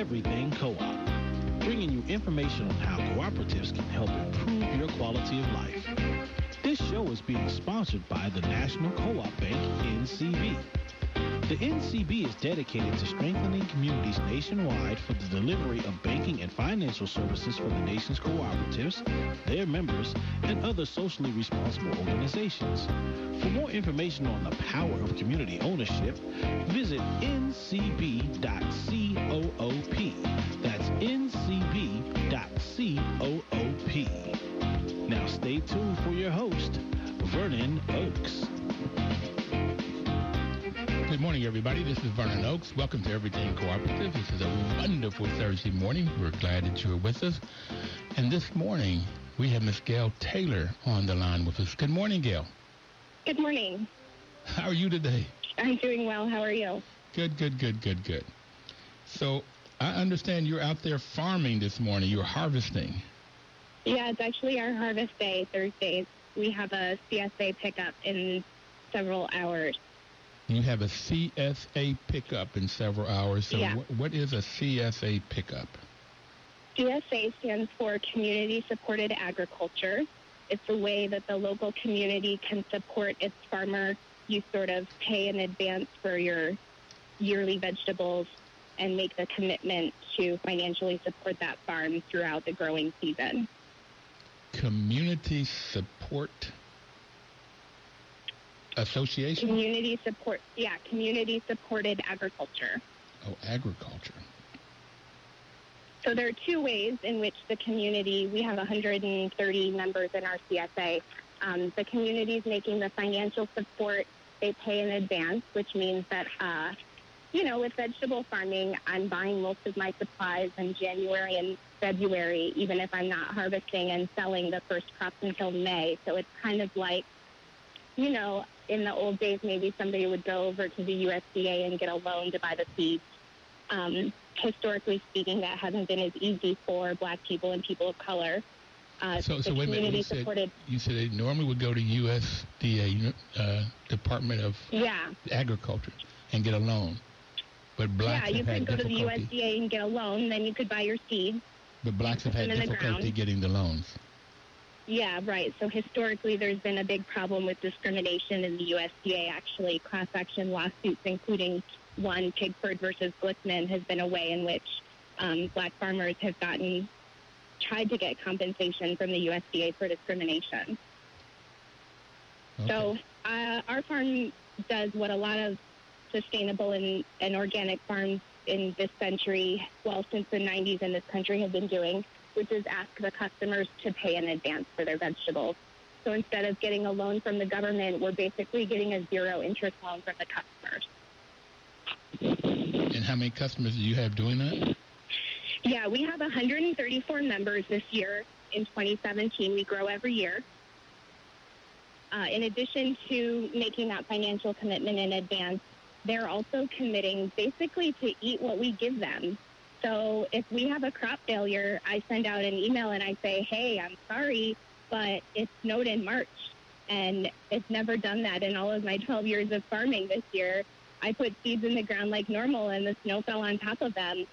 Everything Co-op, bringing you information on how cooperatives can help improve your quality of life. This show is being sponsored by the National Co-op Bank, NCB. The NCB is dedicated to strengthening communities nationwide for the delivery of banking and financial services for the nation's cooperatives, their members, and other socially responsible organizations. For more information on the power of community ownership, visit ncb.coop. That's ncb.coop. Now stay tuned for your host, Vernon Oakes. Good morning, everybody. This is Vernon Oakes. Welcome to Everything Cooperative. This is a wonderful Thursday morning. We're glad that you're with us. And this morning, we have Miss Gail Taylor on the line with us. Good morning, Gail. Good morning. How are you today? I'm doing well. How are you? Good. So I understand you're out there farming this morning. You're harvesting. Yeah, it's actually our harvest day, Thursdays. We have a CSA pickup in several hours. You have a CSA pickup in several hours. So yeah. What is a CSA pickup? CSA stands for Community Supported Agriculture. It's a way that the local community can support its farmer. You sort of pay in advance for your yearly vegetables and make the commitment to financially support that farm throughout the growing season. Community Support Association? Community Supported Agriculture. Oh, agriculture. So there are two ways in which the community, we have 130 members in our CSA. The community is making the financial support. They pay in advance, which means that, with vegetable farming, I'm buying most of my supplies in January and February, even if I'm not harvesting and selling the first crops until May. So it's kind of like, in the old days, maybe somebody would go over to the USDA and get a loan to buy the seeds. Historically speaking, that hasn't been as easy for Black people and people of color. So wait a minute. You said they normally would go to USDA, Department of Agriculture, and get a loan. But Blacks have had difficulty. Yeah, you could go to the USDA and get a loan, then you could buy your seeds. But Blacks have had difficulty getting the loans. Yeah, right. So historically, there's been a big problem with discrimination in the USDA. Actually, class action lawsuits, including one, Pigford versus Glickman, has been a way in which Black farmers have tried to get compensation from the USDA for discrimination. Okay. So our farm does what a lot of sustainable and organic farms in this century, since the 90s in this country have been doing, which is ask the customers to pay in advance for their vegetables. So instead of getting a loan from the government, we're basically getting a zero interest loan from the customers. And how many customers do you have doing that? Yeah, we have 134 members this year. In 2017, we grow every year. In addition to making that financial commitment in advance, they're also committing basically to eat what we give them. So if we have a crop failure, I send out an email and I say, hey, I'm sorry, but it snowed in March. And it's never done that in all of my 12 years of farming this year. I put seeds in the ground like normal and the snow fell on top of them.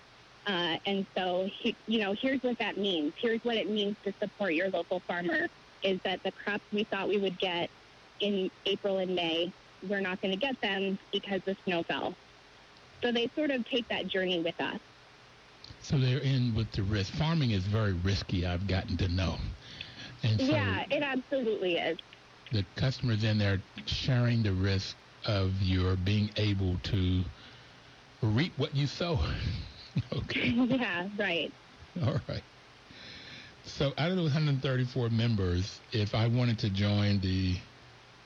And so, here's what that means. Here's what it means to support your local farmer, is that the crops we thought we would get in April and May, we're not going to get them because the snow fell. So they sort of take that journey with us. So they're in with the risk. Farming is very risky, I've gotten to know. And so yeah, it absolutely is. The customers in there sharing the risk of your being able to reap what you sow. Okay. Yeah, right. All right. So out of the 134 members, if I wanted to join the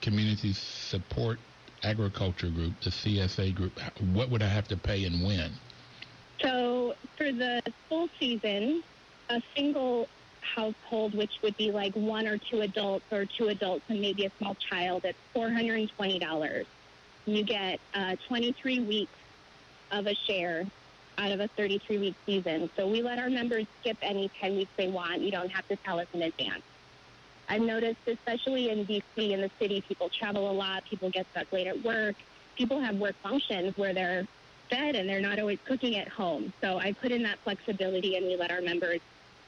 Community Support Agriculture Group, the CSA group, what would I have to pay and when? So for the full season, a single household, which would be like one or two adults and maybe a small child, it's $420. You get 23 weeks of a share out of a 33-week season. So we let our members skip any 10 weeks they want. You don't have to tell us in advance. I've noticed, especially in D.C., in the city, people travel a lot. People get stuck late at work. People have work functions where they're fed and they're not always cooking at home. So I put in that flexibility, and we let our members,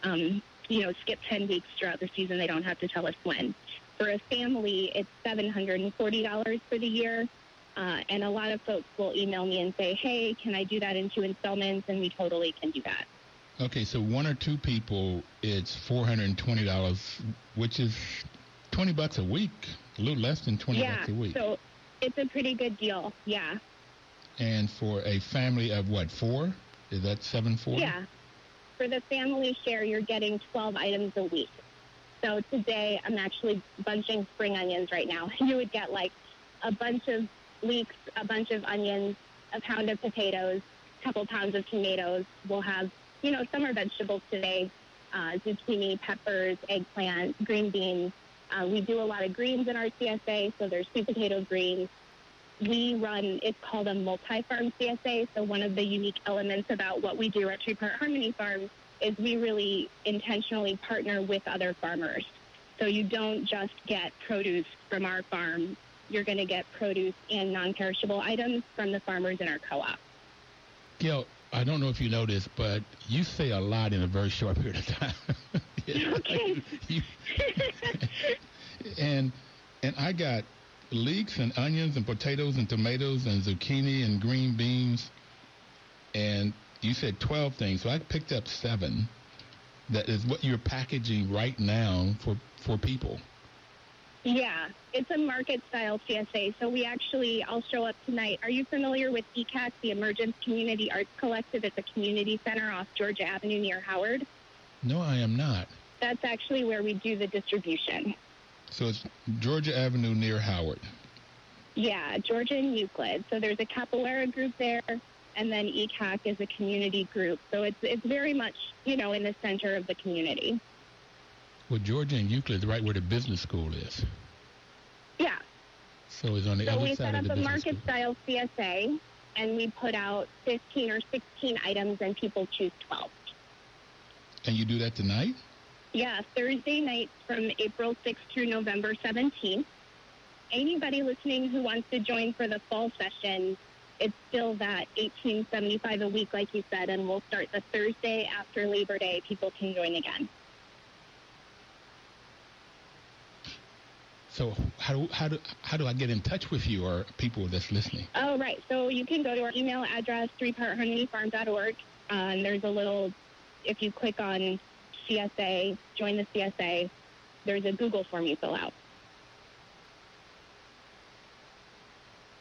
skip 10 weeks throughout the season. They don't have to tell us when. For a family, it's $740 for the year. And a lot of folks will email me and say, hey, can I do that in 2 installments? And we totally can do that. Okay, so 1 or 2 people, it's $420, which is $20 a week, a little less than $20 a week. Yeah, so it's a pretty good deal, yeah. And for a family of what, 4? Is that $740? Yeah. For the family share, you're getting 12 items a week. So today, I'm actually bunching spring onions right now. You would get like a bunch of leeks, a bunch of onions, a pound of potatoes, a couple pounds of tomatoes. We'll have, summer vegetables today, zucchini, peppers, eggplant, green beans. We do a lot of greens in our CSA, so there's sweet potato greens. It's called a multi-farm CSA, so one of the unique elements about what we do at Tree Part Harmony Farm is we really intentionally partner with other farmers. So you don't just get produce from our farm. You're going to get produce and non-perishable items from the farmers in our co-op. Gail, I don't know if you know this, but you say a lot in a very short period of time. Okay. And I got leeks and onions and potatoes and tomatoes and zucchini and green beans, and you said 12 things, so I picked up 7. That is what you're packaging right now for people. Yeah, it's a market-style CSA, so I'll show up tonight. Are you familiar with ECAC, the Emergence Community Arts Collective at the community center off Georgia Avenue near Howard? No, I am not. That's actually where we do the distribution. So it's Georgia Avenue near Howard. Yeah, Georgia and Euclid. So there's a capoeira group there, and then ECAC is a community group. So it's very much, in the center of the community. Well, Georgia and Euclid is right where the business school is. Yeah. So it's on the other side of the business school. So we set up a market-style CSA, and we put out 15 or 16 items, and people choose 12. And you do that tonight? Yeah, Thursday nights from April 6th through November 17th. Anybody listening who wants to join for the fall session, it's still that $18.75 a week, like you said, and we'll start the Thursday after Labor Day. People can join again. So how do I get in touch with you or people that's listening? Oh, right. So you can go to our email address, threepartharmonyfarm.org. And there's a little, if you click on CSA, join the CSA, there's a Google form you fill out.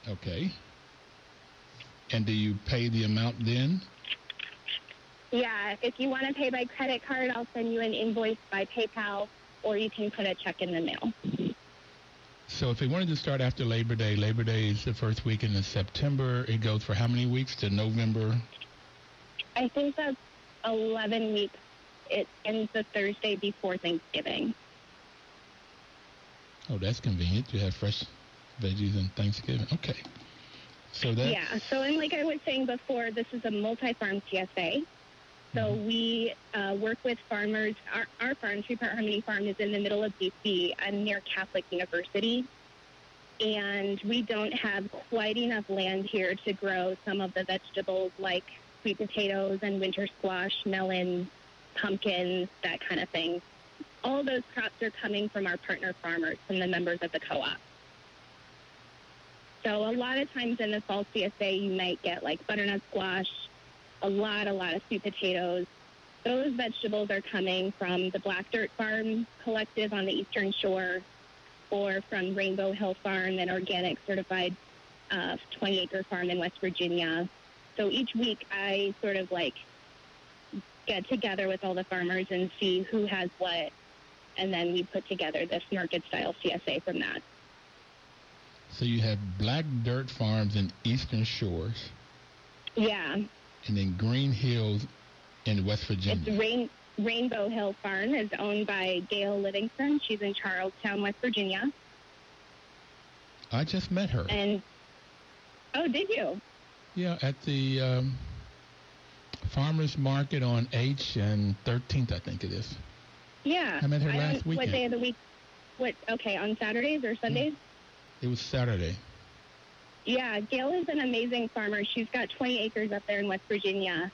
Okay. And do you pay the amount then? Yeah, if you want to pay by credit card, I'll send you an invoice by PayPal, or you can put a check in the mail. So if we wanted to start after Labor Day is the first weekend in September. It goes for how many weeks to November? I think that's 11 weeks. It ends the Thursday before Thanksgiving. Oh, that's convenient. You have fresh veggies on Thanksgiving. Okay. So that's... Yeah. So, and like I was saying before, this is a multi-farm CSA. So we work with farmers. Our farm, Tree Part Harmony Farm, is in the middle of D.C. and near Catholic University. And we don't have quite enough land here to grow some of the vegetables like sweet potatoes and winter squash, melons, pumpkins, that kind of thing. All those crops are coming from our partner farmers, from the members of the co-op. So a lot of times in the fall CSA, you might get like butternut squash, a lot of sweet potatoes. Those vegetables are coming from the Black Dirt Farm Collective on the Eastern Shore, or from Rainbow Hill Farm, an organic certified 20-acre farm in West Virginia. So each week I sort of like get together with all the farmers and see who has what, and then we put together this market-style CSA from that. So you have Black Dirt Farms in Eastern Shores. Yeah. And then Green Hills in West Virginia. It's Rainbow Hill Farm is owned by Gail Livingston. She's in Charlestown, West Virginia. I just met her. And oh, did you? Yeah, at the farmers market on H and 13th, I think it is. Yeah. I met her last weekend. What day of the week? On Saturdays or Sundays? It was Saturday. Yeah, Gail is an amazing farmer. She's got 20 acres up there in West Virginia.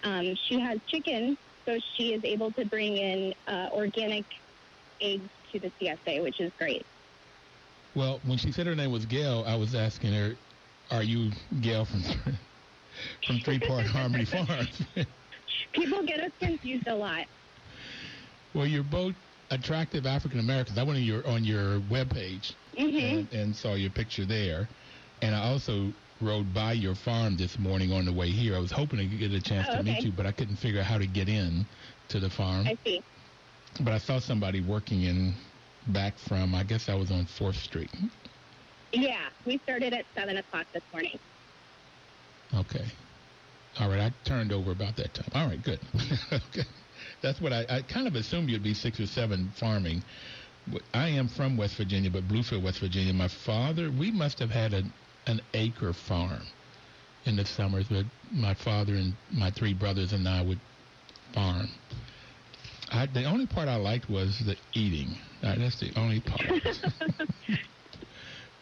She has chickens, so she is able to bring in organic eggs to the CSA, which is great. Well, when she said her name was Gail, I was asking her, are you Gail from Three Part Harmony Farms? People get us confused a lot. Well, you're both attractive African Americans. I went on your webpage and saw your picture there. And I also rode by your farm this morning on the way here. I was hoping to get a chance to meet you, but I couldn't figure out how to get in to the farm. I see. But I saw somebody working in back from, I guess I was on 4th Street. Yeah, we started at 7 o'clock this morning. Okay. All right, I turned over about that time. All right, good. Okay. That's what I kind of assumed you'd be 6 or 7 farming. I am from West Virginia, but Bluefield, West Virginia. My father, we must have had an acre farm in the summers, but my father and my 3 brothers and I would farm. The only part I liked was the eating. That's the only part.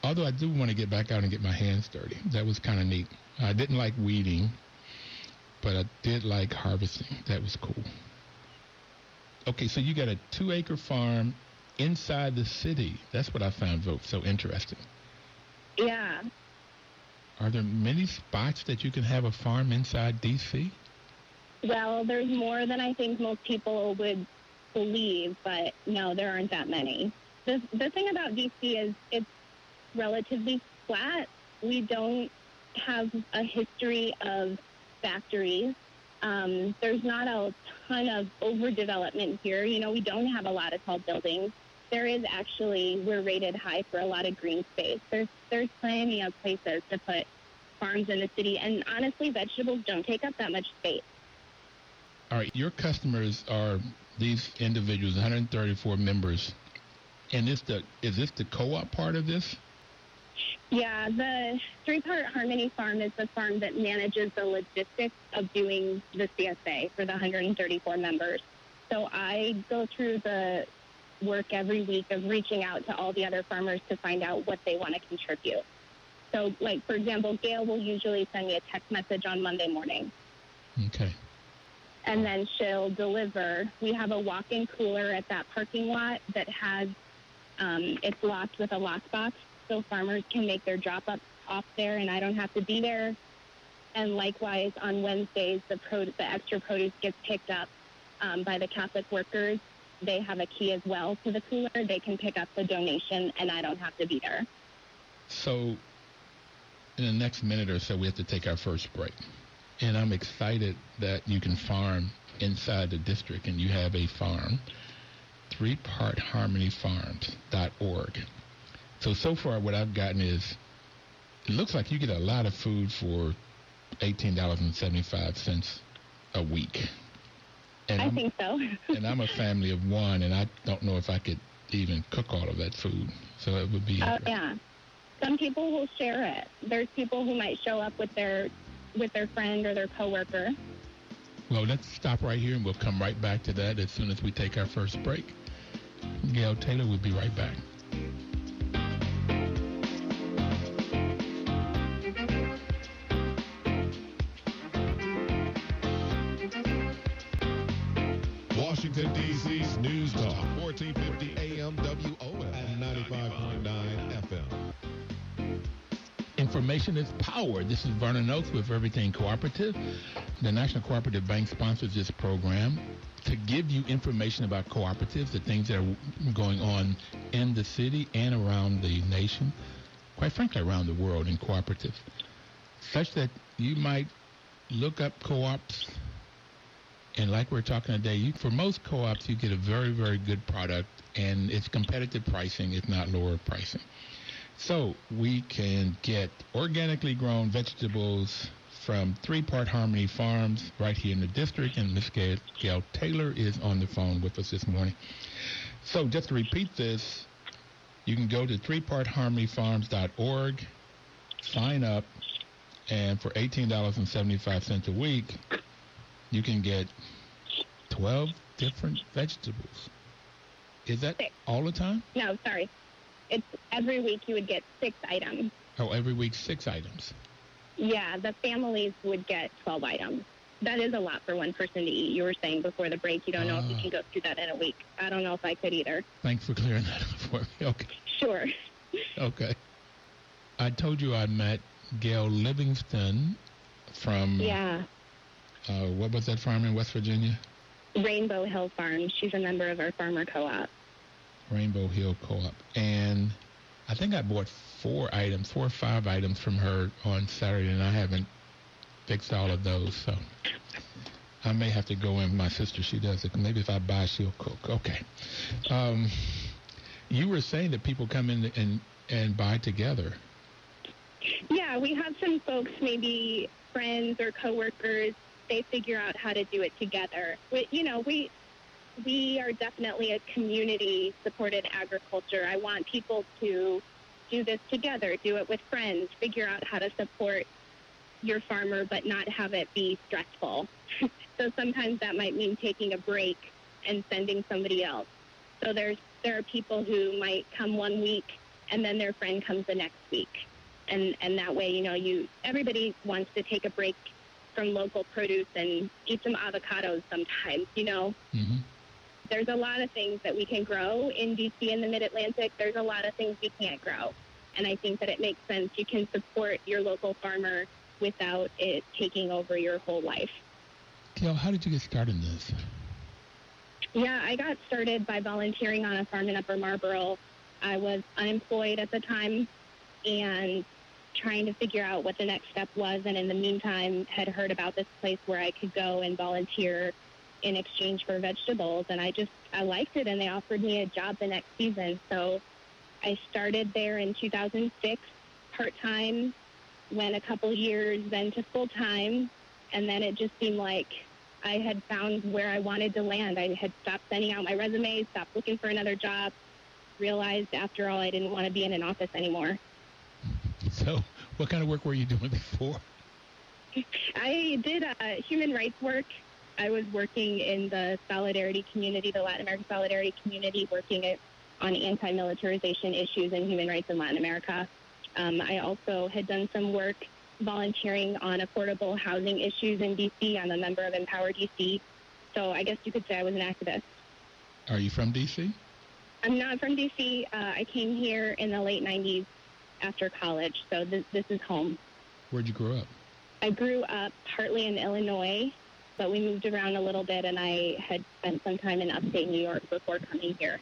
Although I do want to get back out and get my hands dirty. That was kind of neat. I didn't like weeding, but I did like harvesting. That was cool. Okay, so you got a 2-acre farm inside the city. That's what I found so interesting. Yeah. Are there many spots that you can have a farm inside D.C.? Well, there's more than I think most people would believe, but no, there aren't that many. The thing about D.C. is it's relatively flat. We don't have a history of factories. There's not a ton of overdevelopment here. You know, we don't have a lot of tall buildings. There is actually, we're rated high for a lot of green space. There's plenty of places to put farms in the city, and honestly, vegetables don't take up that much space. All right, your customers are these individuals, 134 members, and is this the co-op part of this? Yeah, the 3 Part Harmony Farm is the farm that manages the logistics of doing the CSA for the 134 members. So I go through the work every week of reaching out to all the other farmers to find out what they want to contribute. So, like, for example, Gail will usually send me a text message on Monday morning. Okay. And then she'll deliver. We have a walk-in cooler at that parking lot that has, it's locked with a lockbox, so farmers can make their drop-ups off there, and I don't have to be there. And likewise, on Wednesdays, the extra produce gets picked up by the Catholic workers. They have a key as well to the cooler. They can pick up the donation, and I don't have to be there. So in the next minute or so, we have to take our first break. And I'm excited that you can farm inside the district, and you have a farm, 3partharmonyfarms.org. So far what I've gotten is, it looks like you get a lot of food for $18.75 a week. And I think so. And I'm a family of 1, and I don't know if I could even cook all of that food. So it would be yeah. Some people will share it. There's people who might show up with their friend or their coworker. Well, let's stop right here, and we'll come right back to that as soon as we take our first break. Gail Taylor will be right back. Washington, D.C.'s News Talk, 1450 AM WOL and 95.9 FM. Information is power. This is Vernon Oaks with Everything Cooperative. The National Cooperative Bank sponsors this program to give you information about cooperatives, the things that are going on in the city and around the nation, quite frankly, around the world in cooperatives, such that you might look up co-ops. And like we're talking today, for most co-ops, you get a very, very good product, and it's competitive pricing, if not lower pricing. So we can get organically grown vegetables from 3 Part Harmony Farms right here in the district, and Ms. Gail Taylor is on the phone with us this morning. So just to repeat this, you can go to 3partharmonyfarms.org, sign up, and for $18.75 a week, you can get 12 different vegetables. Is that 6. all the time? No, sorry. It's every week you would get 6 items. Oh, every week 6 items. Yeah, the families would get 12 items. That is a lot for one person to eat. You were saying before the break you don't know if you can go through that in a week. I don't know if I could either. Thanks for clearing that up for me. Okay. Sure. Okay. I told you I met Gail Livingston from, what was that farm in West Virginia? Rainbow Hill Farm. She's a member of our farmer co-op. Rainbow Hill Co-op. And I think I bought 4 or 5 items from her on Saturday, and I haven't fixed all of those, so I may have to go in with my sister. She does it. Maybe if I buy, she'll cook. Okay. You were saying that people come in and buy together. Yeah, we have some folks, maybe friends or coworkers, they figure out how to do it together. We are definitely a community-supported agriculture. I want people to do this together, do it with friends, figure out how to support your farmer but not have it be stressful. So sometimes that might mean taking a break and sending somebody else. So there are people who might come one week and then their friend comes the next week. And that way, everybody wants to take a break from local produce and eat some avocados sometimes, Mm-hmm. There's a lot of things that we can grow in D.C. and the Mid-Atlantic. There's a lot of things we can't grow. And I think that it makes sense. You can support your local farmer without it taking over your whole life. Gail, how did you get started in this? Yeah, I got started by volunteering on a farm in Upper Marlboro. I was unemployed at the time and trying to figure out what the next step was. And in the meantime, had heard about this place where I could go and volunteer in exchange for vegetables. And I liked it, and they offered me a job the next season. So I started there in 2006, part-time, went a couple years, then to full-time, and then it just seemed like I had found where I wanted to land. I had stopped sending out my resume, stopped looking for another job, realized after all I didn't want to be in an office anymore. So what kind of work were you doing before? I did human rights work. I was working in the Solidarity community, the Latin American Solidarity community, working on anti-militarization issues and human rights in Latin America. I also had done some work volunteering on affordable housing issues in D.C. I'm a member of Empower D.C., so I guess you could say I was an activist. Are you from D.C.? I'm not from D.C. I came here in the late 90s after college, so this is home. Where'd you grow up? I grew up partly in Illinois, but we moved around a little bit, and I had spent some time in upstate New York before coming here.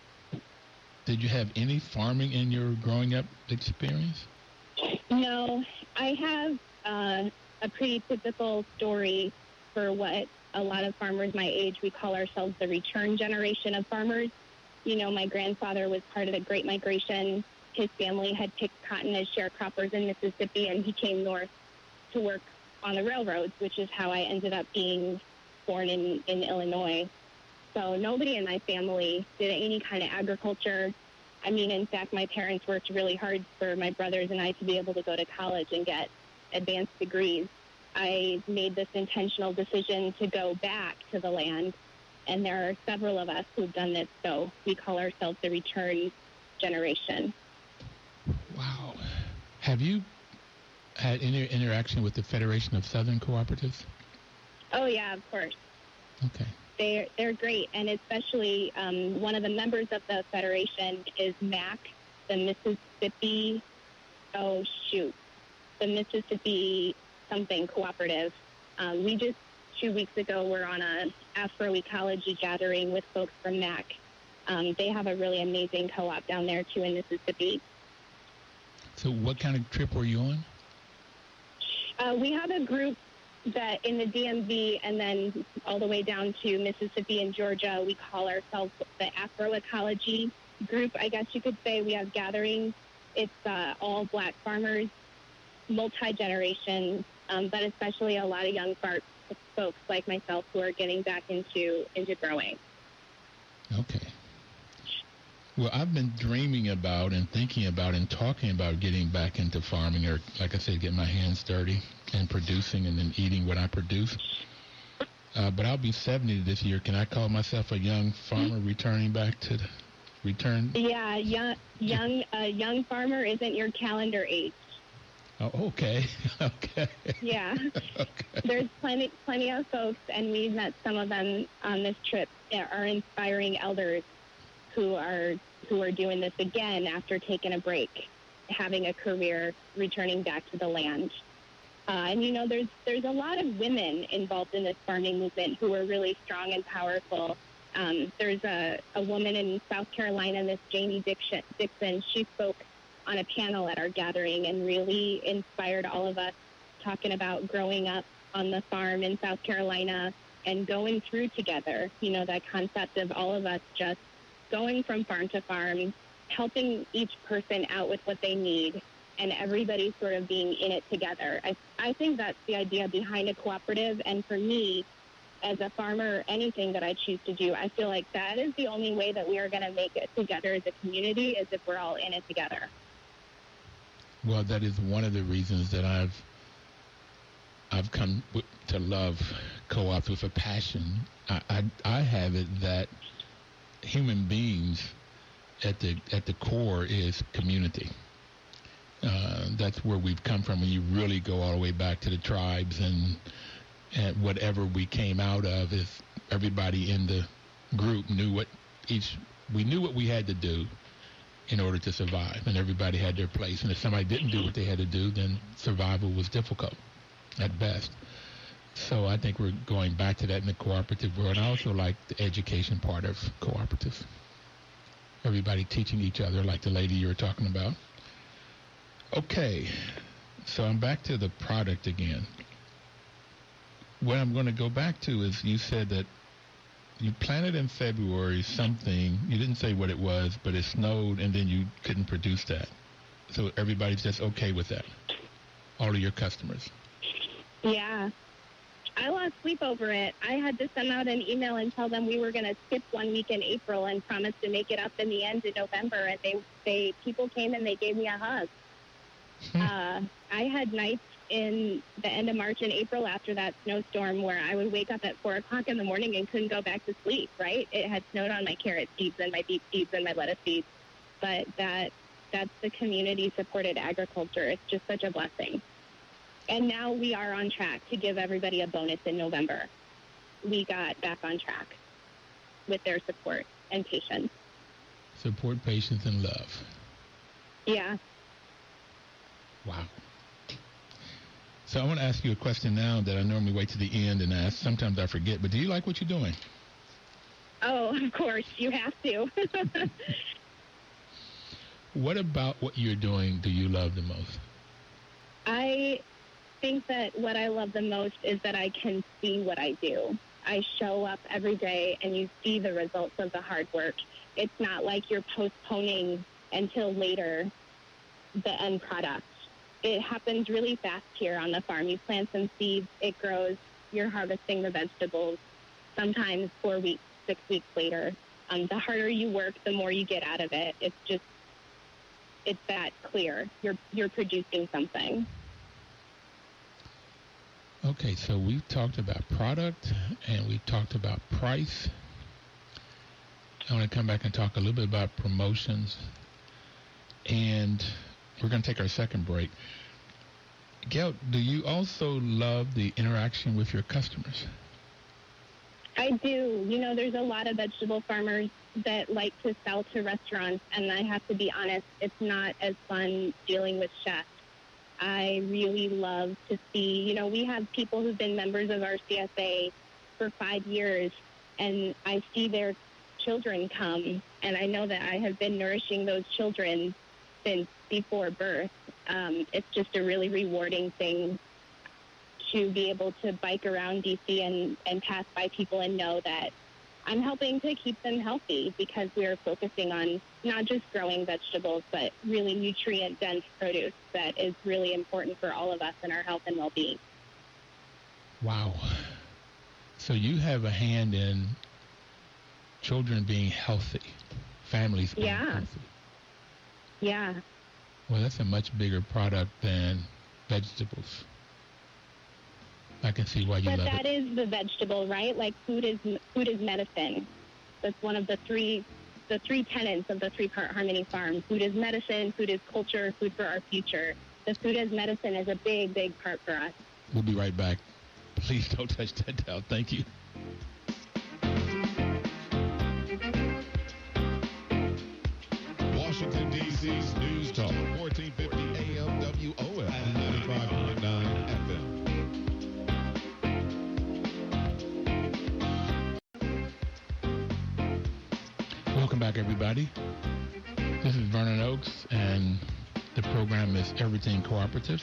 Did you have any farming in your growing up experience? No, I have a pretty typical story for what a lot of farmers my age, we call ourselves the return generation of farmers. My grandfather was part of the Great Migration. His family had picked cotton as sharecroppers in Mississippi, and he came north to work on the railroads, which is how I ended up being born in Illinois. So nobody in my family did any kind of agriculture. I mean, in fact, my parents worked really hard for my brothers and I to be able to go to college and get advanced degrees. I made this intentional decision to go back to the land, and there are several of us who've done this, so we call ourselves the return generation. Wow. Have you had any interaction with the Federation of Southern Cooperatives? Oh, yeah, of course. Okay. They're great, and especially one of the members of the Federation is MAC, the Mississippi something cooperative. We just 2 weeks ago were on a agroecology gathering with folks from MAC. They have a really amazing co-op down there too in Mississippi. So what kind of trip were you on? We have a group that in the DMV and then all the way down to Mississippi and Georgia, we call ourselves the agroecology group, I guess you could say. We have gatherings. It's all black farmers, multi-generation, but especially a lot of young folks like myself who are getting back into growing. Okay. Well, I've been dreaming about and thinking about and talking about getting back into farming, or like I said, getting my hands dirty and producing and then eating what I produce. But I'll be 70 this year. Can I call myself a young farmer returning back to return? Yeah, young farmer isn't your calendar age. Oh, okay. Okay. Yeah. Okay. There's plenty of folks, and we've met some of them on this trip, that are inspiring elders who are doing this again after taking a break, having a career, returning back to the land. And there's a lot of women involved in this farming movement who are really strong and powerful. There's a woman in South Carolina, Miss Jamie Dixon. She spoke on a panel at our gathering and really inspired all of us, talking about growing up on the farm in South Carolina and going through together. That concept of all of us just going from farm to farm, helping each person out with what they need, and everybody sort of being in it together. I think that's the idea behind a cooperative. And for me, as a farmer, anything that I choose to do, I feel like that is the only way that we are going to make it together as a community, is if we're all in it together. Well, that is one of the reasons that I've come to love co-ops with a passion. I have it that human beings at the core is community. That's where we've come from. When you really go all the way back to the tribes, and whatever we came out of, is everybody in the group knew what we had to do in order to survive, and everybody had their place. And if somebody didn't do what they had to do, then survival was difficult at best. So I think we're going back to that in the cooperative world. I also like the education part of cooperatives. Everybody teaching each other, like the lady you were talking about. Okay, so I'm back to the product again. What I'm going to go back to is, you said that you planted in February something. You didn't say what it was, but it snowed, and then you couldn't produce that. So everybody's just okay with that, all of your customers. Yeah. I lost sleep over it. I had to send out an email and tell them we were going to skip 1 week in April and promise to make it up in the end of November. And people came and they gave me a hug. I had nights in the end of March and April after that snowstorm where I would wake up at 4 o'clock in the morning and couldn't go back to sleep, right? It had snowed on my carrot seeds and my beet seeds and my lettuce seeds. But that's the community-supported agriculture. It's just such a blessing. And now we are on track to give everybody a bonus in November. We got back on track with their support and patience. Support, patience, and love. Yeah. Wow. So I want to ask you a question now that I normally wait to the end and ask. Sometimes I forget, but do you like what you're doing? Oh, of course. You have to. What about what you're doing do you love the most? I think that what I love the most is that I can see what I do. I show up every day and you see the results of the hard work. It's not like you're postponing until later the end product. It happens really fast here on the farm. You plant some seeds, it grows, you're harvesting the vegetables, sometimes 4 weeks, 6 weeks later. The harder you work, the more you get out of it. It's that clear. You're producing something. Okay, so we've talked about product and we've talked about price. I want to come back and talk a little bit about promotions. And we're going to take our second break. Gail, do you also love the interaction with your customers? I do. There's a lot of vegetable farmers that like to sell to restaurants, and I have to be honest, it's not as fun dealing with chefs. I really love to see, we have people who've been members of our CSA for 5 years, and I see their children come, and I know that I have been nourishing those children since before birth. It's just a really rewarding thing to be able to bike around DC and pass by people and know that I'm helping to keep them healthy, because we are focusing on not just growing vegetables, but really nutrient-dense produce that is really important for all of us in our health and well-being. Wow. So you have a hand in children being healthy, families being healthy. Yeah. Well, that's a much bigger product than vegetables. I can see why you love it. But that is the vegetable, right? Like food is medicine. That's one of the three the three tenets of the three-part harmony farm. Food is medicine, food is culture, food for our future. The food as medicine is a big, big part for us. We'll be right back. Please don't touch that dial. Thank you. Washington, D.C.'s News Talk, 1450 AM WOF and 95.9 FM. Welcome back, everybody. This is Vernon Oakes, and the program is Everything Cooperative.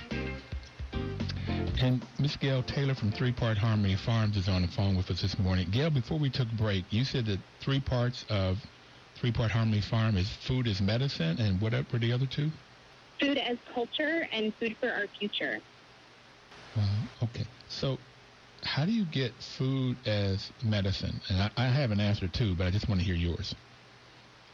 And Miss Gail Taylor from Three Part Harmony Farms is on the phone with us this morning. Gail, before we took a break, you said that three parts of Three Part Harmony Farm is food is medicine, and what were the other two? Food as culture and food for our future. Okay. So how do you get food as medicine? And I have an answer too, but I just want to hear yours.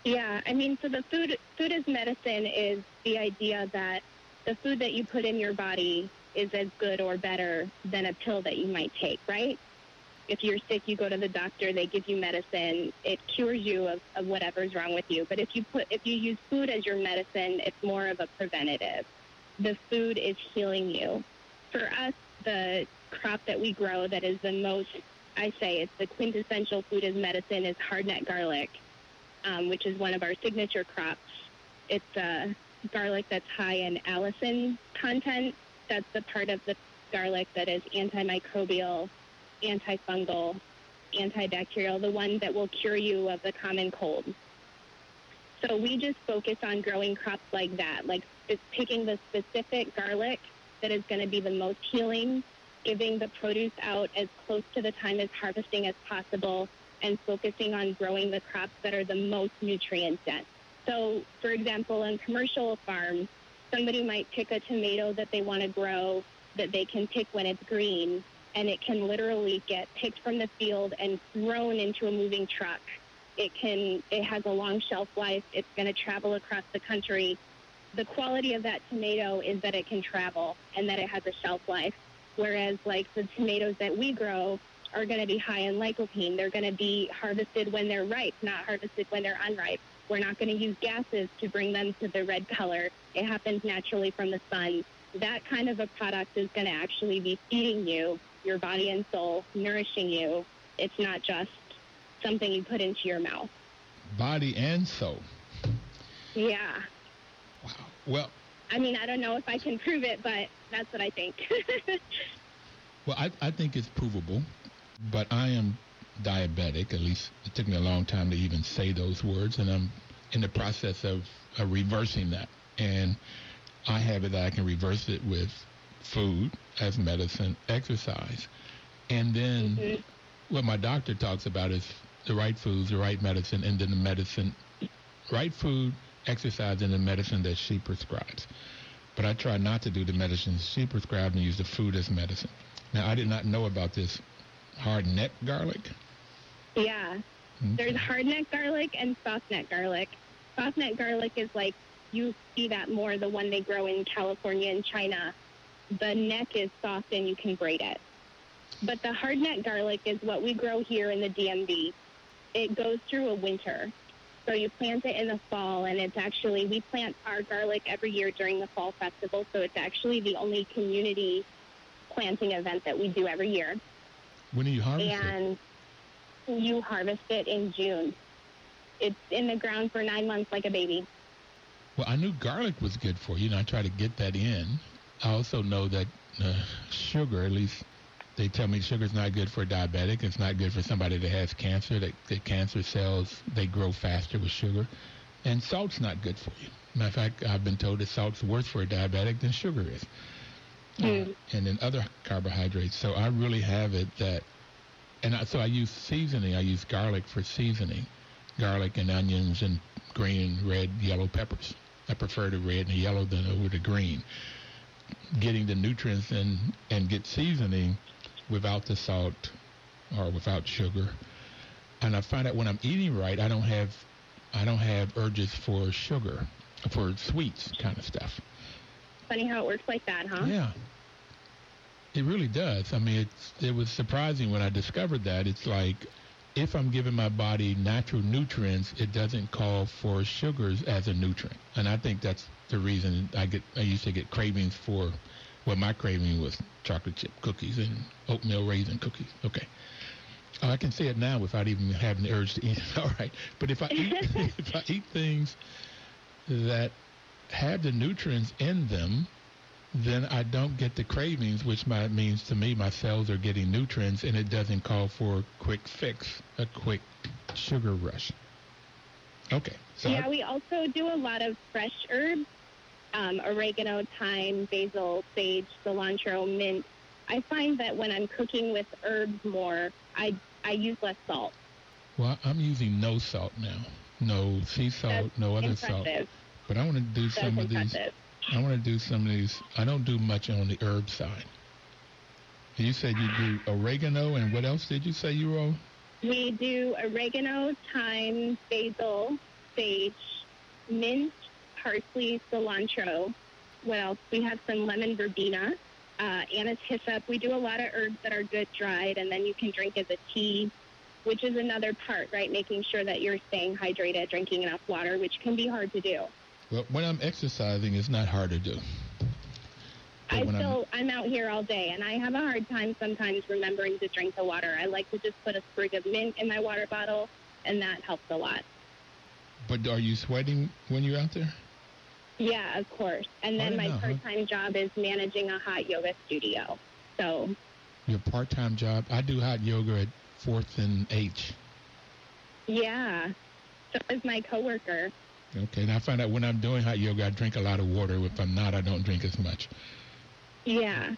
Yeah, I mean, so the food as medicine is the idea that the food that you put in your body is as good or better than a pill that you might take, right? If you're sick, you go to the doctor, they give you medicine, it cures you of whatever's wrong with you. But if you use food as your medicine, it's more of a preventative. The food is healing you. For us, the crop that we grow that is the most, I say, it's the quintessential food as medicine is hardneck garlic, which is one of our signature crops. It's garlic that's high in allicin content. That's the part of the garlic that is antimicrobial, antifungal, antibacterial, the one that will cure you of the common cold. So we just focus on growing crops like that, like picking the specific garlic that is going to be the most healing, giving the produce out as close to the time of harvesting as possible, and focusing on growing the crops that are the most nutrient dense. So, for example, on commercial farms, somebody might pick a tomato that they want to grow that they can pick when it's green, and it can literally get picked from the field and thrown into a moving truck. It has a long shelf life. It's going to travel across the country. The quality of that tomato is that it can travel and that it has a shelf life, whereas like the tomatoes that we grow are going to be high in lycopene. They're going to be harvested when they're ripe, not harvested when they're unripe. We're not going to use gases to bring them to the red color. It happens naturally from the sun. That kind of a product is going to actually be feeding you, your body and soul, nourishing you. It's not just something you put into your mouth. Body and soul. Yeah. Wow. Well, I mean, I don't know if I can prove it, but that's what I think. Well, I think it's provable, but I am diabetic. At least it took me a long time to even say those words, and I'm in the process of reversing that. And I have it that I can reverse it with food as medicine, exercise. And then what my doctor talks about is the right foods, the right medicine, and then the medicine, right food, exercise, and the medicine that she prescribes. But I try not to do the medicine she prescribed and use the food as medicine. Now, I did not know about this hard neck garlic. Yeah. Okay. There's hard neck garlic and soft neck garlic. Soft neck garlic is like, you see that more, the one they grow in California and China. The neck is soft and you can grate it. But the hard neck garlic is what we grow here in the DMV. It goes through a winter. So you plant it in the fall, and it's actually, we plant our garlic every year during the fall festival, so it's actually the only community planting event that we do every year. When do you harvest it? And you harvest it in June. It's in the ground for 9 months like a baby. Well, I knew garlic was good for you, and I try to get that in. I also know that sugar, at least they tell me sugar's not good for a diabetic. It's not good for somebody that has cancer, that cancer cells, they grow faster with sugar. And salt's not good for you. Matter of fact, I've been told that salt's worse for a diabetic than sugar is. And then other carbohydrates. So I really have it that, so I use seasoning. I use garlic for seasoning, garlic and onions and green, red, yellow peppers. I prefer the red and the yellow than over the green. Getting the nutrients in and get seasoning without the salt or without sugar. And I find out when I'm eating right, I don't have urges for sugar, for sweets kind of stuff. Funny how it works like that, huh? Yeah. It really does. I mean, it was surprising when I discovered that. It's like if I'm giving my body natural nutrients, it doesn't call for sugars as a nutrient. And I think that's the reason I used to get cravings for, well, my craving was chocolate chip cookies and oatmeal raisin cookies. Okay. I can say it now without even having the urge to eat it. All right. But if I eat things that have the nutrients in them, then I don't get the cravings, which means to me my cells are getting nutrients, and it doesn't call for a quick fix, a quick sugar rush. Okay. So yeah, we also do a lot of fresh herbs, oregano, thyme, basil, sage, cilantro, mint. I find that when I'm cooking with herbs more, I use less salt. Well, I'm using no salt now. No sea salt, no other salt. But I want to do some of these. I want to do some of these. I don't do much on the herb side. You said you do oregano, and what else did you say you were on? We do oregano, thyme, basil, sage, mint, parsley, cilantro. What else? We have some lemon verbena, anise hyssop. We do a lot of herbs that are good dried, and then you can drink as a tea, which is another part, right? Making sure that you're staying hydrated, drinking enough water, which can be hard to do. Well, when I'm exercising, it's not hard to do. I'm out here all day, and I have a hard time sometimes remembering to drink the water. I like to just put a sprig of mint in my water bottle, and that helps a lot. But are you sweating when you're out there? Yeah, of course. And then my part-time job is managing a hot yoga studio. So your part-time job? I do hot yoga at 4th and H. Yeah. So is my coworker. Okay, and I find out when I'm doing hot yoga, I drink a lot of water. If I'm not, I don't drink as much. Yeah.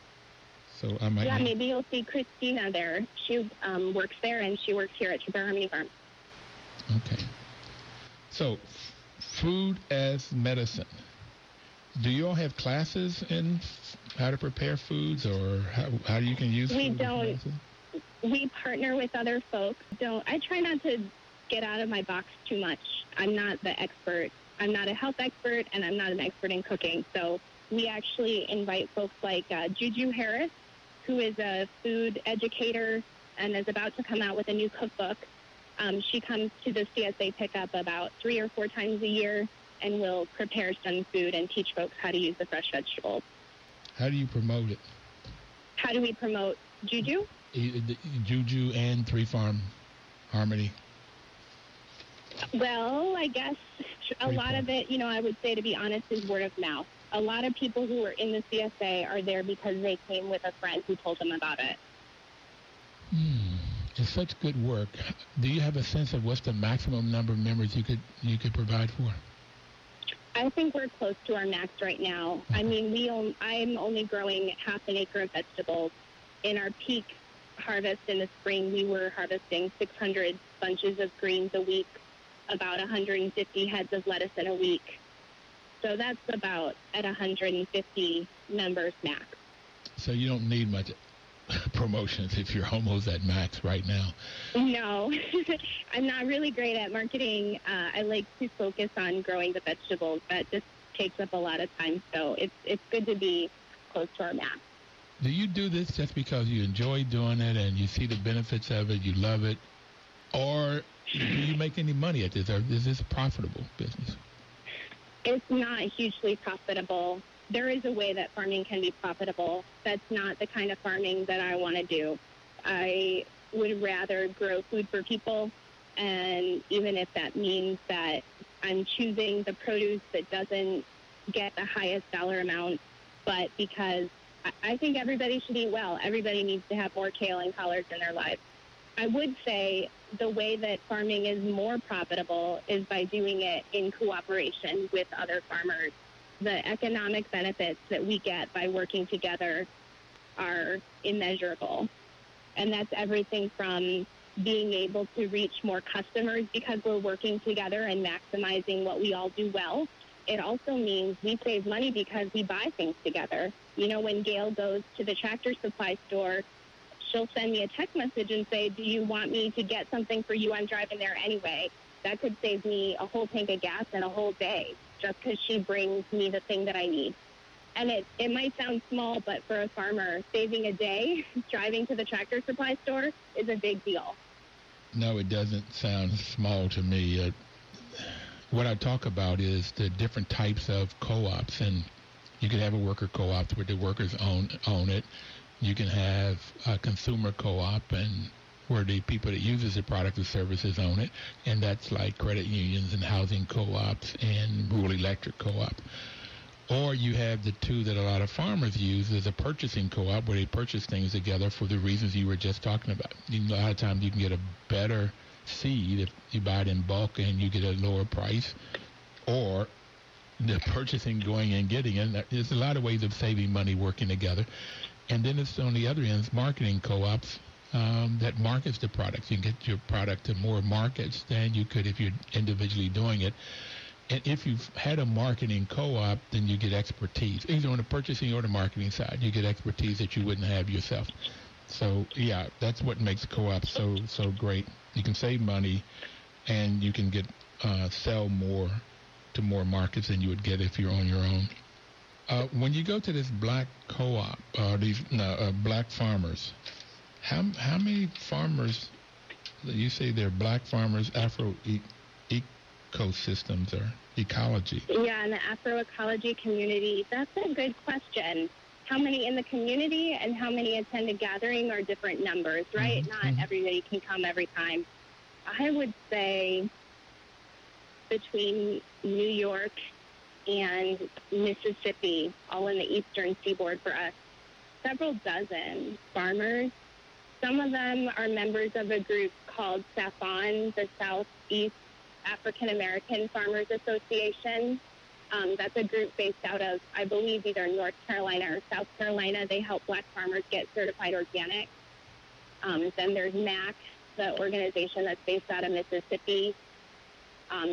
So I might. Yeah, maybe you'll see Christina there. She works there, and she works here at Trooper Harmony Farm. Okay. So, food as medicine. Do you all have classes in how to prepare foods, or how you can use food? We don't. We partner with other folks. I try not to get out of my box too much. I'm not the expert. I'm not a health expert, and I'm not an expert in cooking. So we actually invite folks like Juju Harris, who is a food educator and is about to come out with a new cookbook. She comes to the CSA pickup about 3 or 4 times a year and will prepare some food and teach folks how to use the fresh vegetables. How do you promote it? How do we promote Juju? Juju and 3 Farm Harmony. Well, I guess a lot of it, I would say, to be honest, is word of mouth. A lot of people who are in the CSA are there because they came with a friend who told them about it. It's such good work. Do you have a sense of what's the maximum number of members you could provide for? I think we're close to our max right now. Okay. I mean, I'm only growing half an acre of vegetables. In our peak harvest in the spring, we were harvesting 600 bunches of greens a week, about 150 heads of lettuce in a week. So that's about at 150 members max. So you don't need much promotions if you're almost at max right now. No, I'm not really great at marketing. I like to focus on growing the vegetables. That just takes up a lot of time. So it's good to be close to our max. Do you do this just because you enjoy doing it and you see the benefits of it, you love it, or do you make any money at this, or is this a profitable business? It's not hugely profitable. There is a way that farming can be profitable. That's not the kind of farming that I want to do. I would rather grow food for people, and even if that means that I'm choosing the produce that doesn't get the highest dollar amount, but because I think everybody should eat well. Everybody needs to have more kale and collards in their lives. I would say the way that farming is more profitable is by doing it in cooperation with other farmers. The economic benefits that we get by working together are immeasurable. And that's everything from being able to reach more customers because we're working together and maximizing what we all do well. It also means we save money because we buy things together. When Gail goes to the tractor supply store, she'll send me a text message and say, do you want me to get something for you? I'm driving there anyway. That could save me a whole tank of gas and a whole day just because she brings me the thing that I need. And it might sound small, but for a farmer, saving a day driving to the tractor supply store is a big deal. No, it doesn't sound small to me. What I talk about is the different types of co-ops, and you could have a worker co-op where the workers own it. You can have a consumer co-op, and where the people that uses the product or services own it, and that's like credit unions and housing co-ops and rural electric co-op. Or you have the two that a lot of farmers use as a purchasing co-op, where they purchase things together for the reasons you were just talking about. A lot of times you can get a better seed if you buy it in bulk and you get a lower price, or the purchasing, going and getting it. There's a lot of ways of saving money working together. And then it's on the other end, marketing co-ops that markets the products. You can get your product to more markets than you could if you're individually doing it. And if you've had a marketing co-op, then you get expertise, either on the purchasing or the marketing side. You get expertise that you wouldn't have yourself. So, yeah, that's what makes co-ops so great. You can save money, and you can get sell more to more markets than you would get if you're on your own. When you go to this black co-op, these black farmers, how many farmers, you say they're black farmers, ecosystems or ecology? Yeah, in the Afroecology community, that's a good question. How many in the community and how many attend a gathering are different numbers, right? Not everybody can come every time. I would say between New York and Mississippi, all in the eastern seaboard for us, several dozen farmers. Some of them are members of a group called SAFON, the Southeast African American Farmers Association. That's a group based out of, I believe, either North Carolina or South Carolina. They help black farmers get certified organic. Then there's MAC, the organization that's based out of Mississippi.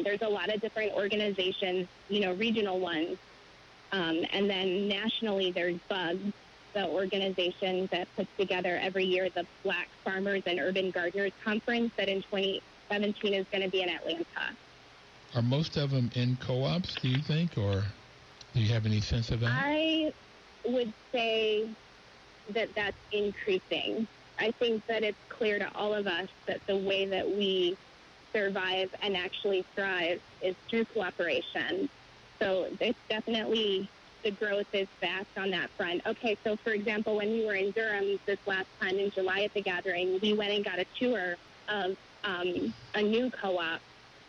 There's a lot of different organizations, regional ones. And then nationally, there's BUGS, the organization that puts together every year the Black Farmers and Urban Gardeners Conference that in 2017 is going to be in Atlanta. Are most of them in co-ops, do you think, or do you have any sense of that? I would say that that's increasing. I think that it's clear to all of us that the way that we survive and actually thrive is through cooperation. So it's definitely, the growth is fast on that front. Okay, so for example, when we were in Durham this last time in July at the gathering, we went and got a tour of a new co-op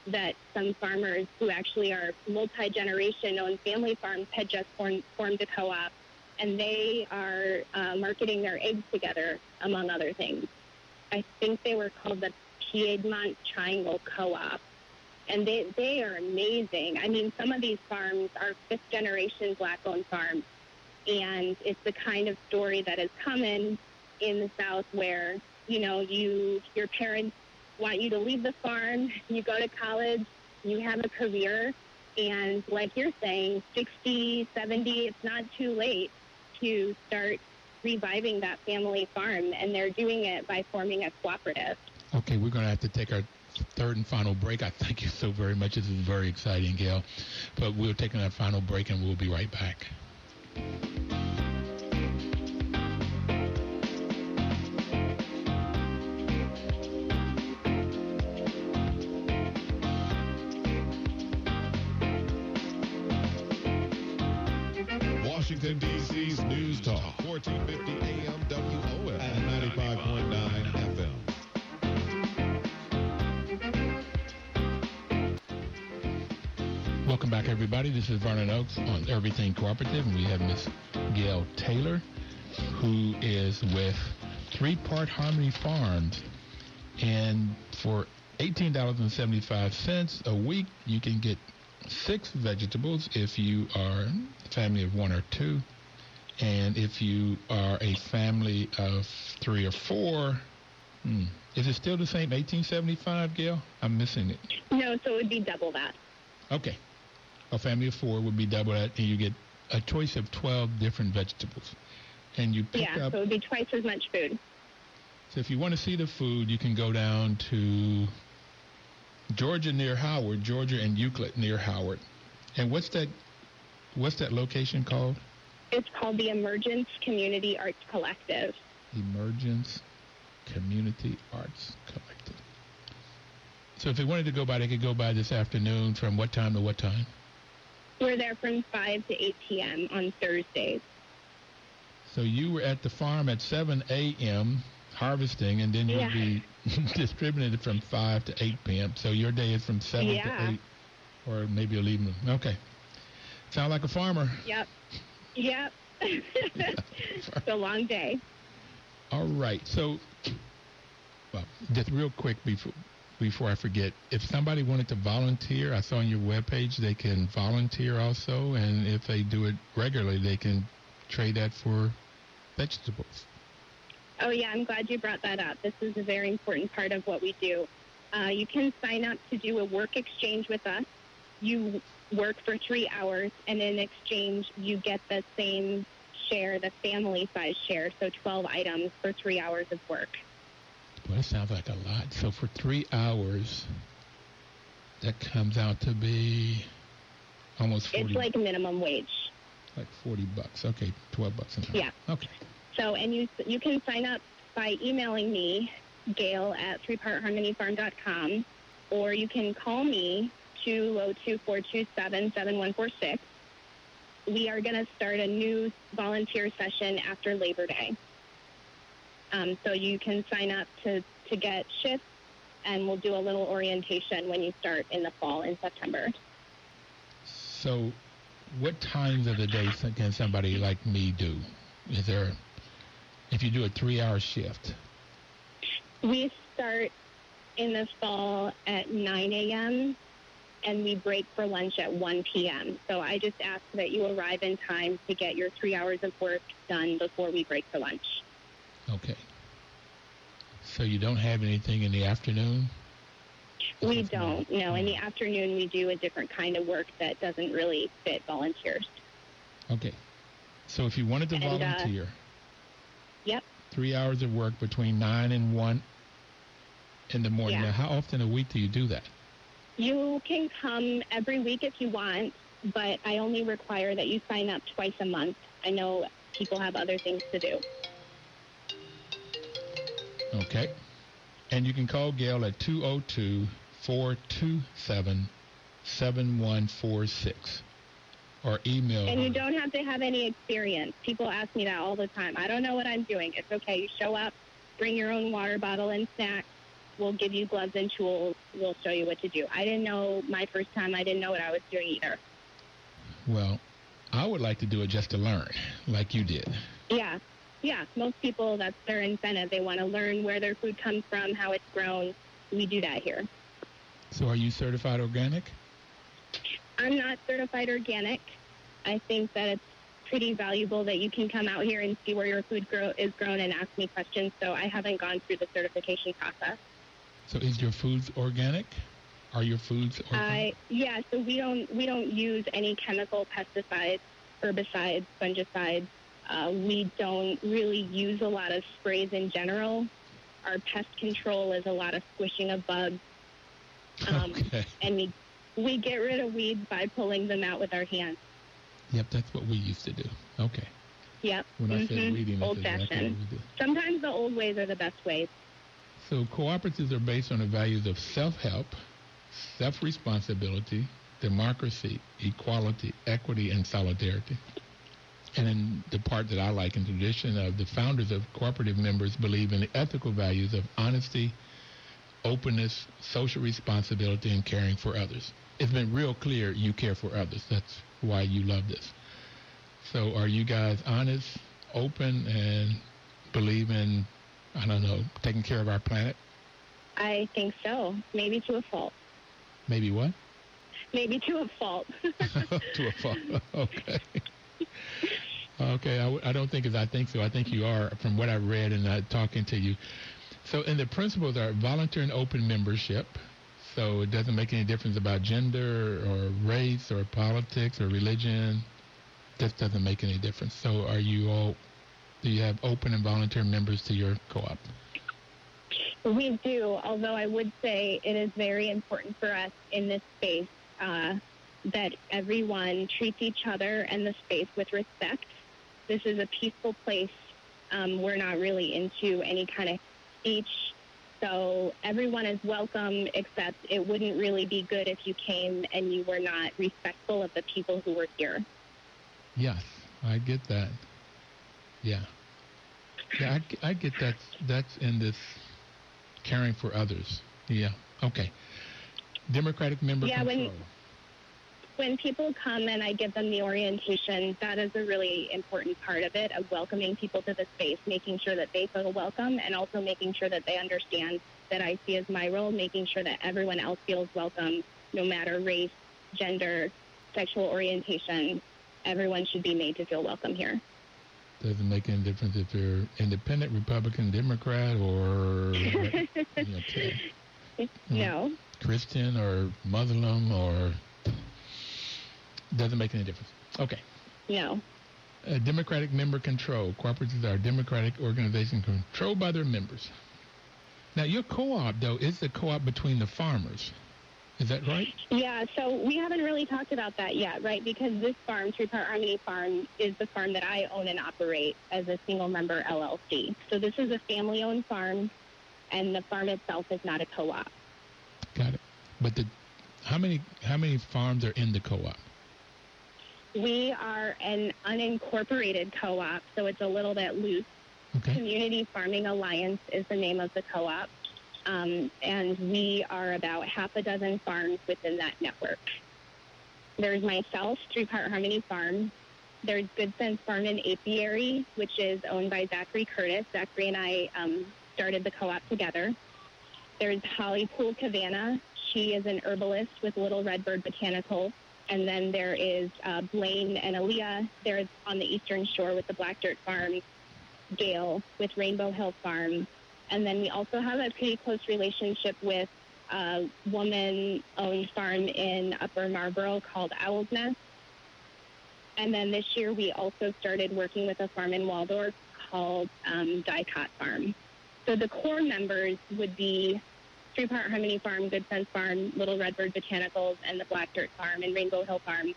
that some farmers who actually are multi-generation owned family farms had just formed a co-op, and they are marketing their eggs together, among other things. I think they were called the Piedmont Triangle Co-op, and they are amazing. I mean, some of these farms are fifth-generation Black-owned farms, and it's the kind of story that is common in the South where, your parents want you to leave the farm, you go to college, you have a career, and like you're saying, 60, 70, it's not too late to start reviving that family farm, and they're doing it by forming a cooperative. Okay, we're going to have to take our third and final break. I thank you so very much. This is very exciting, Gail. But we're taking our final break, and we'll be right back. Washington, D.C.'s News Talk, 1450 AM WOF and 95.9 FM. Welcome back, everybody. This is Vernon Oakes on Everything Cooperative, and we have Miss Gail Taylor, who is with Three Part Harmony Farms. And for $18.75 a week, you can get 6 vegetables if you are a family of 1 or 2. And if you are a family of 3 or 4, is it still the same $18.75, Gail? I'm missing it. No, so it would be double that. Okay. A family of 4 would be double that, and you get a choice of 12 different vegetables. And you pick up... so it would be twice as much food. So if you want to see the food, you can go down to Georgia near Howard, Georgia and Euclid near Howard. And what's that location called? It's called the Emergence Community Arts Collective. Emergence Community Arts Collective. So if they wanted to go by, they could go by this afternoon from what time to what time? We're there from 5 to 8 p.m. on Thursdays. So you were at the farm at 7 a.m. harvesting, and then you'll be distributing it from 5 to 8 p.m. So your day is from 7 to 8, or maybe you'll leave them. Okay. Sound like a farmer. Yep. It's a long day. All right. So, well, just real quick before I forget, if somebody wanted to volunteer, I saw on your webpage they can volunteer also, and if they do it regularly, they can trade that for vegetables. Oh, yeah, I'm glad you brought that up. This is a very important part of what we do. You can sign up to do a work exchange with us. You work for 3 hours, and in exchange, you get the same share, the family-size share, so 12 items for 3 hours of work. Well, that sounds like a lot. So for 3 hours, that comes out to be almost 40. It's like minimum wage. Like $40. Okay, $12 an hour. Yeah. Okay. So, and you can sign up by emailing me, Gail at 3partharmonyfarm.com, or you can call me 202-427-7146. We are going to start a new volunteer session after Labor Day. So you can sign up to get shifts, and we'll do a little orientation when you start in the fall in September. So what times of the day can somebody like me do? Is there, if you do a 3-hour shift? We start in the fall at 9 a.m., and we break for lunch at 1 p.m. So I just ask that you arrive in time to get your 3 hours of work done before we break for lunch. Okay. So you don't have anything in the afternoon? We don't. No, in the afternoon we do a different kind of work that doesn't really fit volunteers. Okay. So if you wanted to volunteer, yep. 3 hours of work between 9 and 1 in the morning. Yeah. Now, how often a week do you do that? You can come every week if you want, but I only require that you sign up twice a month. I know people have other things to do. Okay. And you can call Gail at 202-427-7146 or email And her. you don't have to have any experience. People ask me that all the time. I don't know what I'm doing. It's okay. You show up, bring your own water bottle and snacks. We'll give you gloves and tools. We'll show you what to do. I didn't know my first time. I didn't know what I was doing either. Well, I would like to do it just to learn, like you did. Yeah. Most people, that's their incentive. They want to learn where their food comes from, how it's grown. We do that here. So are you certified organic? I'm not certified organic. I think that it's pretty valuable that you can come out here and see where your food is grown and ask me questions. So I haven't gone through the certification process. So is your foods organic? Are your foods organic? Yeah, so we don't use any chemical pesticides, herbicides, fungicides. We don't really use a lot of sprays in general. Our pest control is a lot of squishing of bugs. Okay. And we get rid of weeds by pulling them out with our hands. Yep, that's what we used to do. Okay. Yep. When I said weeding, that's exactly what we did. Sometimes the old ways are the best ways. So cooperatives are based on the values of self-help, self-responsibility, democracy, equality, equity, and solidarity. And in the part that I like in tradition of the founders of cooperative members believe in the ethical values of honesty, openness, social responsibility, and caring for others. It's been real clear you care for others. That's why you love this. So are you guys honest, open, and believe in, I don't know, taking care of our planet? I think so. Maybe to a fault. Maybe what? Maybe to a fault. To a fault. Okay. Okay, I don't think I think so. I think you are, from what I read and talking to you. So, and the principles are volunteer and open membership. So it doesn't make any difference about gender or race or politics or religion. Just doesn't make any difference. So do you have open and volunteer members to your co-op? We do, although I would say it is very important for us in this space that everyone treats each other and the space with respect. This is a peaceful place. We're not really into any kind of speech So everyone is welcome, except it wouldn't really be good if you came and you were not respectful of the people who were here. Yes, I get that. Yeah. Yeah, I get that's in this caring for others. Yeah. Okay. Democratic member control. When people come and I give them the orientation, that is a really important part of it, of welcoming people to the space, making sure that they feel welcome, and also making sure that they understand that I see as my role, making sure that everyone else feels welcome, no matter race, gender, sexual orientation. Everyone should be made to feel welcome here. Doesn't make any difference if you're independent, Republican, Democrat, or No. Christian or Muslim, or doesn't make any difference. Okay. No. Democratic member control. Cooperatives are a democratic organization controlled by their members. Now, your co-op, though, is the co-op between the farmers. Is that right? Yeah, so we haven't really talked about that yet, right? Because this farm, Three Part Harmony Farm, is the farm that I own and operate as a single-member LLC. So this is a family-owned farm, and the farm itself is not a co-op. Got it. But how many farms are in the co-op? We are an unincorporated co-op, so it's a little bit loose. Okay. Community Farming Alliance is the name of the co-op. And we are about half a dozen farms within that network. There's myself, Three Part Harmony Farm. There's Good Sense Farm and Apiary, which is owned by Zachary Curtis. Zachary and I started the co-op together. There's Holly Poole Cavana. She is an herbalist with Little Redbird Botanicals. And then there is Blaine and Aaliyah. They're on the Eastern Shore with the Black Dirt Farm. Gail with Rainbow Hill Farm. And then we also have a pretty close relationship with a woman-owned farm in Upper Marlboro called Owl's Nest. And then this year we also started working with a farm in Waldorf called Dicot Farm. So the core members would be Three Part Harmony Farm, Good Sense Farm, Little Redbird Botanicals, and the Black Dirt Farm and Rainbow Hill Farm.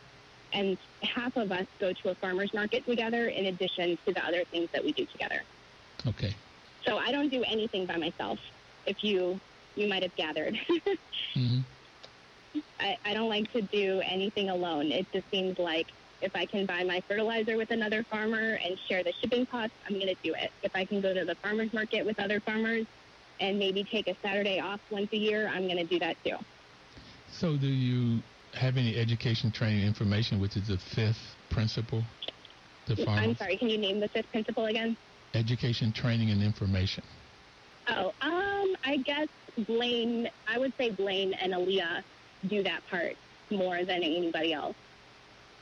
And half of us go to a farmer's market together in addition to the other things that we do together. Okay. So I don't do anything by myself, if you might have gathered. Mm-hmm. I don't like to do anything alone. It just seems like if I can buy my fertilizer with another farmer and share the shipping costs, I'm going to do it. If I can go to the farmer's market with other farmers and maybe take a Saturday off once a year, I'm going to do that too. So do you have any education, training, information, which is the fifth principle to farmers? I'm sorry, can you name the fifth principle again? Education, training, and information. Oh, I guess I would say Blaine and Aaliyah do that part more than anybody else.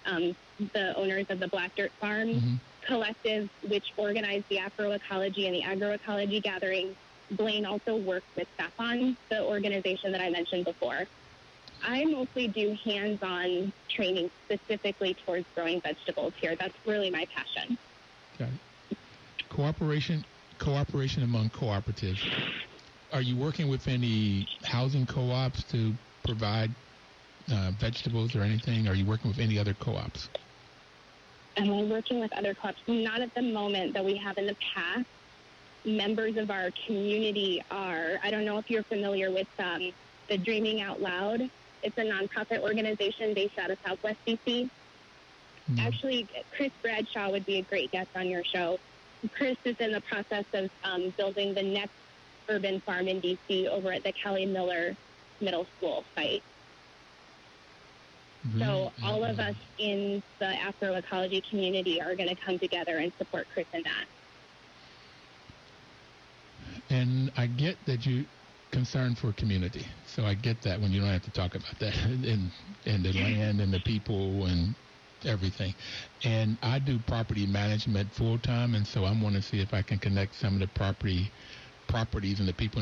The owners of the Black Dirt Farm Collective, which organized the Afroecology and the Agroecology gatherings. Blaine also works with SAFON, the organization that I mentioned before. I mostly do hands-on training specifically towards growing vegetables here. That's really my passion. Got it. Cooperation among cooperatives. Are you working with any housing co-ops to provide vegetables or anything? Are you working with any other co-ops? Am I working with other co-ops? Not at the moment, though we have in the past. Members of our community are. I don't know if you're familiar with the Dreaming Out Loud. It's a nonprofit organization based out of Southwest D.C. Actually, Chris Bradshaw would be a great guest on your show. Chris is in the process of building the next urban farm in D.C. over at the Kelly Miller Middle School site. So all of us in the Afroecology community are going to come together and support Chris in that. And I get that you're concerned for community. So I get that when you don't have to talk about that and the land and the people and everything. And I do property management full time, and so I'm want to see if I can connect some of the properties and the people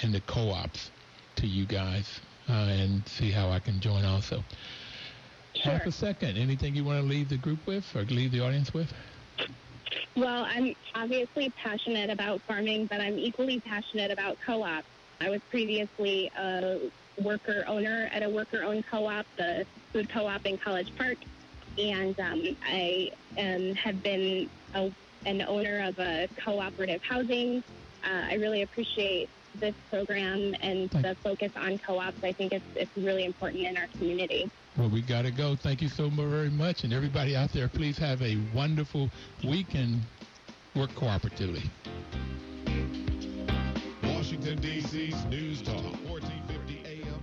in the co-ops to you guys and see how I can join also. Sure. Half a second. Anything you want to leave the group with or leave the audience with? Well, I'm obviously passionate about farming, but I'm equally passionate about co-ops. I was previously a worker owner at a worker-owned co-op, the food co-op in College Park, and I have been an owner of a cooperative housing I really appreciate this program and the focus on co-ops. I think it's really important in our community. Well, we got to go. Thank you so very much. And everybody out there, please have a wonderful week and work cooperatively. Washington, D.C.'s News Talk, 1450 AM.